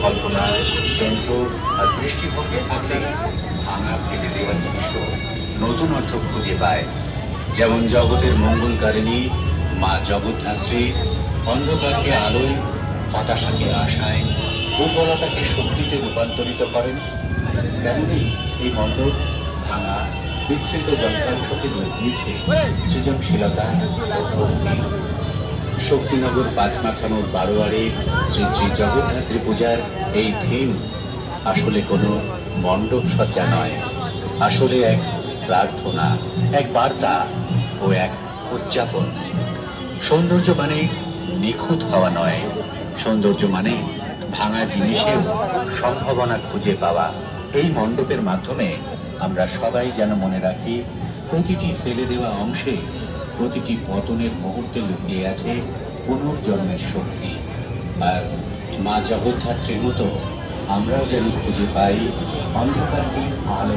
কল্পনা, যন্ত্র আর দৃষ্টিভঙ্গির মধ্যে ভাঙা ফেলে দেওয়া জিনিসও নতুন অর্থ খুঁজে পায়। যেমন জগতের মঙ্গলকারিণী মা জগদ্ধাত্রী অন্ধকারকে আলোয়, হতাশাকে আশায়, দুর্বলতাকে শক্তিতে রূপান্তরিত করেন, তেমনি এই মণ্ডপ ভাঙা বিস্তৃত যন্ত্রাংশকে দিয়েছে সৃজনশীলতা ও ভক্তি। শক্তিনগর পাঁচমাথানোর বারোয়ারে শ্রী শ্রী জগদ্ধাত্রী পূজার এই থিম আসলে কোনো মণ্ডপ সজ্জা নয়, আসলে এক প্রার্থনা, এক বার্তা ও এক উদযাপন। সৌন্দর্য মানে নিখুঁত হওয়া নয়, সৌন্দর্য মানে ভাঙা জিনিসেও সম্ভাবনা খুঁজে পাওয়া। এই মণ্ডপের মাধ্যমে আমরা সবাই যেন মনে রাখি, প্রতিটি ফেলে দেওয়া অংশে, প্রতিটি পতনের মুহূর্তে লুকিয়ে আছে পুনর্জন্মের শক্তি। আর মা জগদ্ধাত্রীর মতো আমরাও যেন খুঁজে পাই অন্ধকারকে আলো।